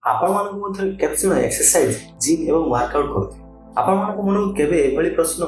ଆପଣମାନଙ୍କ ମଧ୍ୟରେ କେତେ ଜଣ ଏକ୍ସରସାଇଜ ଜିମ୍ ଏବଂ ୱାର୍କଆଉଟ୍ କରନ୍ତି? ଆପଣମାନଙ୍କ ମନକୁ କେବେ ଏଭଳି ପ୍ରଶ୍ନ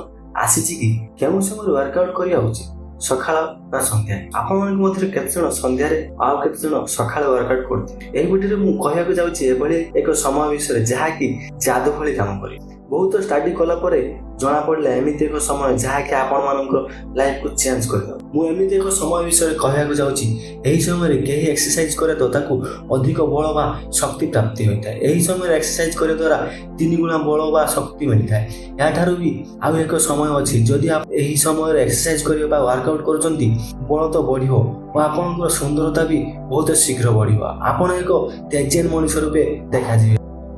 ଆସିଛି କି କେଉଁ ସମୟରେ ୱାର୍କଆଉଟ୍ କରିବା ଉଚିତ, ସକାଳ ନା ସନ୍ଧ୍ୟା? ଆପଣମାନଙ୍କ ମଧ୍ୟରେ କେତେ ଜଣ ସନ୍ଧ୍ୟାରେ ଆଉ କେତେ ଜଣ ସକାଳେ ୱାର୍କଆଉଟ୍ କରନ୍ତି? ଏହି ଭିଡ଼ିଓରେ ମୁଁ କହିବାକୁ ଯାଉଛି ଏଭଳି ଏକ ସମୟ ବିଷୟରେ ଯାହାକି ଯାଦୁ ଭଳି କାମ କରେ। ବହୁତ ଷ୍ଟଡି କଲା ପରେ ଜଣା ପଡ଼ିଲା ଏମିତି ଏକ ସମୟ ଯାହାକି ଆପଣମାନଙ୍କ ଲାଇଫକୁ ଚେଞ୍ଜ କରିଦେବ। ମୁଁ ଏମିତି ଏକ ସମୟ ବିଷୟରେ କହିବାକୁ ଯାଉଛି, ଏହି ସମୟରେ କେହି ଏକ୍ସରସାଇଜ କରେ ତ ତାକୁ ଅଧିକ ବଳ ବା ଶକ୍ତି ପ୍ରାପ୍ତି ହୋଇଥାଏ। ଏହି ସମୟରେ ଏକ୍ସରସାଇଜ କରିବା ଦ୍ୱାରା 3 ଗୁଣା ବଳ ବା ଶକ୍ତି ମିଳିଥାଏ। ଏହାଠାରୁ ବି ଆଉ ଏକ ସମୟ ଅଛି, ଯଦି ଆପଣ ଏହି ସମୟରେ ଏକ୍ସରସାଇଜ କରିବା ବା ୱାର୍କଆଉଟ୍ କରୁଛନ୍ତି, ବଳ ତ ବଢ଼ିବ ଓ ଆପଣଙ୍କର ସୁନ୍ଦରତା ବି ବହୁତ ଶୀଘ୍ର ବଢ଼ିବ। ଆପଣ ଏକ ତେଜିଆନ ମଣିଷ ରୂପେ ଦେଖାଯିବେ।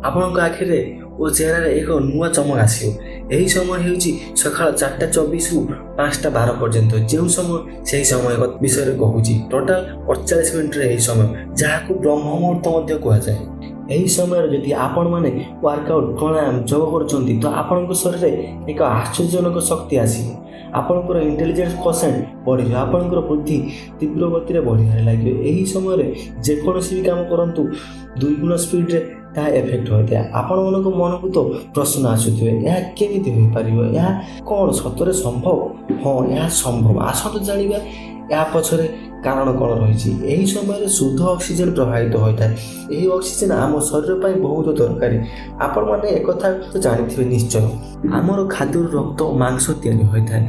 ଆପଣଙ୍କ ଆଖିରେ ଓ ଚେହେରାରେ ଏକ ନୂଆ ଚମକ ଆସିବ। ଏହି ସମୟ ହେଉଛି ସକାଳ 4:24ରୁ 5:12 ପର୍ଯ୍ୟନ୍ତ। ଯେଉଁ ସମୟ ସେହି ସମୟ ବିଷୟରେ କହୁଛି, ଟୋଟାଲ 48 ମିନିଟରେ ଏହି ସମୟ, ଯାହାକୁ ବ୍ରହ୍ମ ମୁହୂର୍ତ୍ତ ମଧ୍ୟ କୁହାଯାଏ। ଏହି ସମୟରେ ଯଦି ଆପଣମାନେ ୱାର୍କଆଉଟ୍, ପ୍ରାଣାୟାମ, ଯୋଗ କରୁଛନ୍ତି ତ ଆପଣଙ୍କ ଶରୀରରେ ଏକ ଆଶ୍ଚର୍ଯ୍ୟଜନକ ଶକ୍ତି ଆସିବ। ଆପଣଙ୍କର ଇଣ୍ଟେଲିଜେନ୍ସ କୋସେଣ୍ଟ ବଢ଼ିଯିବ, ଆପଣଙ୍କର ବୁଦ୍ଧି ତୀବ୍ର ଗତିରେ ବଢ଼ିବାରେ ଲାଗିବ। ଏହି ସମୟରେ ଯେକୌଣସି ବି କାମ କରନ୍ତୁ 2 ଗୁଣ ସ୍ପିଡରେ ତାହା ଏଫେକ୍ଟ ହୋଇଥାଏ। ଆପଣମାନଙ୍କ ମନକୁ ତ ପ୍ରଶ୍ନ ଆସୁଥିବେ, ଏହା କେମିତି ହୋଇପାରିବ? ଏହା କ'ଣ ସତରେ ସମ୍ଭବ? ହଁ, ଏହା ସମ୍ଭବ। ଆସନ୍ତୁ ଜାଣିବା ଏହା ପଛରେ କାରଣ କ'ଣ ରହିଛି। ଏହି ସମୟରେ ଶୁଦ୍ଧ ଅକ୍ସିଜେନ୍ ପ୍ରବାହିତ ହୋଇଥାଏ। ଏହି ଅକ୍ସିଜେନ୍ ଆମ ଶରୀର ପାଇଁ ବହୁତ ଦରକାରୀ। ଆପଣମାନେ ଏକଥା ତ ଜାଣିଥିବେ ନିଶ୍ଚୟ। ଆମର ଖାଦ୍ୟରୁ ରକ୍ତ ଓ ମାଂସ ତିଆରି ହୋଇଥାଏ।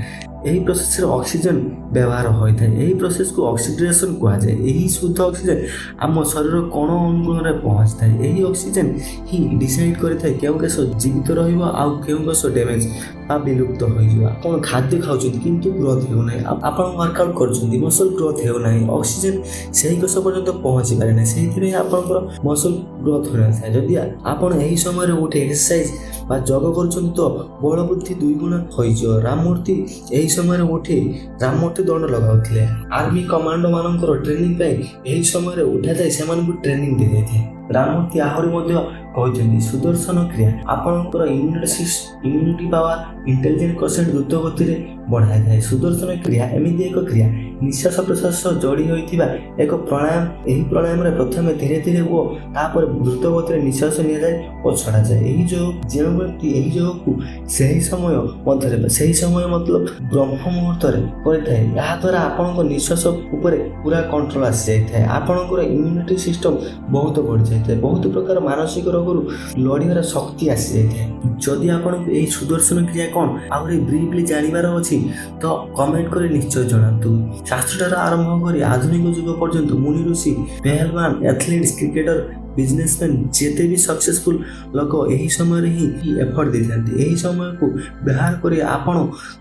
ଏହି ପ୍ରୋସେସରେ ଅକ୍ସିଜେନ୍ ବ୍ୟବହାର ହୋଇଥାଏ। ଏହି ପ୍ରୋସେସକୁ ଅକ୍ସିଡେସନ୍ କୁହାଯାଏ। ଏହି ଶୁଦ୍ଧ ଅକ୍ସିଜେନ୍ ଆମ ଶରୀର କୋଣ ଅନୁକୋଣରେ ପହଞ୍ଚିଥାଏ। ଏହି ଅକ୍ସିଜେନ୍ ହିଁ ଡିସାଇଡ୍ କରିଥାଏ କେଉଁ କେଶ ଜୀବିତ ରହିବ ଆଉ କେଉଁ କେଶ ଡ୍ୟାମେଜ୍ ବା ବିଲୁପ୍ତ ହୋଇଯିବ। ଆପଣ ଖାଦ୍ୟ ଖାଉଛନ୍ତି କିନ୍ତୁ ଗ୍ରୋଥ୍ ହେଉନାହିଁ, ଆପଣ ୱାର୍କଆଉଟ୍ କରୁଛନ୍ତି, ମସଲ୍ ଗ୍ରୋଥ୍ ହେଉନାହିଁ, ଅକ୍ସିଜେନ୍ ସେହି କେଶ ପର୍ଯ୍ୟନ୍ତ ପହଞ୍ଚି ପାରେ ନାହିଁ, ସେଇଥିପାଇଁ ଆପଣଙ୍କର ମସଲ୍ ଗ୍ରୋଥ୍ ହୋଇନଥାଏ। ଯଦି ଆପଣ ଏହି ସମୟରେ ଉଠି ଏକ୍ସରସାଇଜ୍ ବା ଯୋଗ କରୁଛନ୍ତି ତ ବଳ ବୃଦ୍ଧି 2 ଗୁଣ ହୋଇଯିବ। ରାମମୂର୍ତ୍ତି ଏହି ସମୟରେ ଉଠି ରାମମୂର୍ତ୍ତି ଦଣ୍ଡ ଲଗାଉଥିଲେ। ଆର୍ମି କମାଣ୍ଡୋ ମାନଙ୍କର ଟ୍ରେନିଂ ପାଇଁ ଏହି ସମୟରେ ଉଠାଯାଇ ସେମାନଙ୍କୁ ଟ୍ରେନିଂ ଦିଆଯାଇଥାଏ। ରାମମୂର୍ତ୍ତି ଆହୁରି ମଧ୍ୟ କହିଛନ୍ତି, ସୁଦର୍ଶନ କ୍ରିୟା ଆପଣଙ୍କର ଇମ୍ୟୁନିଟି ପାୱାର, ଇଣ୍ଟେଲିଜେନ୍ସ କୋସେଣ୍ଟ ଦ୍ରୁତ ଗତିରେ ବଢ଼ାଇଥାଏ। ସୁଦର୍ଶନ କ୍ରିୟା ଏମିତି ଏକ କ୍ରିୟା, ନିଶ୍ୱାସ ପ୍ରଶ୍ୱାସ ଯୋଡ଼ି ହୋଇଥିବା ଏକ ପ୍ରାଣାୟାମ। ଏହି ପ୍ରାଣାୟାମରେ ପ୍ରଥମେ ଧୀରେ ଧୀରେ ଓ ତାପରେ ଦ୍ରୁତ ଗତିରେ ନିଶ୍ୱାସ ନିଆଯାଏ ଓ ଛଡ଼ାଯାଏ। ଯେଉଁ ବ୍ୟକ୍ତି ଏହି ଯୋଗକୁ ସେହି ସମୟ ମତଲବ ବ୍ରହ୍ମ ମୁହୂର୍ତ୍ତରେ କରିଥାଏ, ଏହା ଦ୍ୱାରା ଆପଣଙ୍କ ନିଶ୍ୱାସ ଉପରେ ପୁରା କଣ୍ଟ୍ରୋଲ ଆସିଯାଇଥାଏ। ଆପଣଙ୍କର ଇମ୍ୟୁନିଟି ସିଷ୍ଟମ ବହୁତ ବଢ଼ିଯାଇଥାଏ। ବହୁତ ପ୍ରକାର ମାନସିକ ରୋଗରୁ ଲଢ଼ିବାର ଶକ୍ତି ଆସିଯାଇଥାଏ। ଯଦି ଆପଣଙ୍କୁ ଏହି ସୁଦର୍ଶନ କ୍ରିୟା କ'ଣ ଆହୁରି ବ୍ରିଫଲି ଜାଣିବାର ଅଛି ତ କମେଣ୍ଟ କରି ନିଶ୍ଚୟ ଜଣାନ୍ତୁ। ଶାସ୍ତ୍ରଠାରୁ ଆରମ୍ଭ କରି ଆଧୁନିକ ଯୁଗ ପର୍ଯ୍ୟନ୍ତ ମୁନି ଋଷି, ପେହେଲୱାନ, ଆଥଲେଟ୍ସ, କ୍ରିକେଟର, ବିଜନେସମ୍ୟାନ୍, ଯେତେ ବି ସକ୍ସେସଫୁଲ ଲୋକ ଏହି ସମୟରେ ହିଁ ଏଫର୍ଟ ଦେଇଥାନ୍ତି। ଏହି ସମୟକୁ ବ୍ୟବହାର କରି ଆପଣ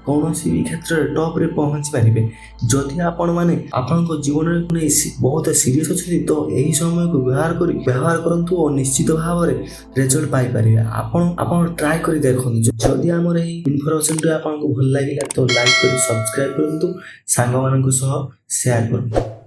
କୌଣସି ବି କ୍ଷେତ୍ରରେ ଟପ୍ରେ ପହଞ୍ଚି ପାରିବେ। ଯଦି ଆପଣମାନେ ଆପଣଙ୍କ ଜୀବନରେ ନେଇ ବହୁତ ସିରିୟସ୍ ଅଛନ୍ତି ତ ଏହି ସମୟକୁ ବ୍ୟବହାର କରନ୍ତୁ ଓ ନିଶ୍ଚିତ ଭାବରେ ରେଜଲ୍ଟ ପାଇପାରିବେ। ଆପଣ ଟ୍ରାଏ କରି ଦେଖନ୍ତୁ। ଯଦି ଆମର ଏହି ଇନଫର୍ମେସନଟି ଆପଣଙ୍କୁ ଭଲ ଲାଗିଲା ତ ଲାଇକ୍ କରି ସବସ୍କ୍ରାଇବ୍ କରନ୍ତୁ, ସାଙ୍ଗମାନଙ୍କ ସହ ସେୟାର କରନ୍ତୁ।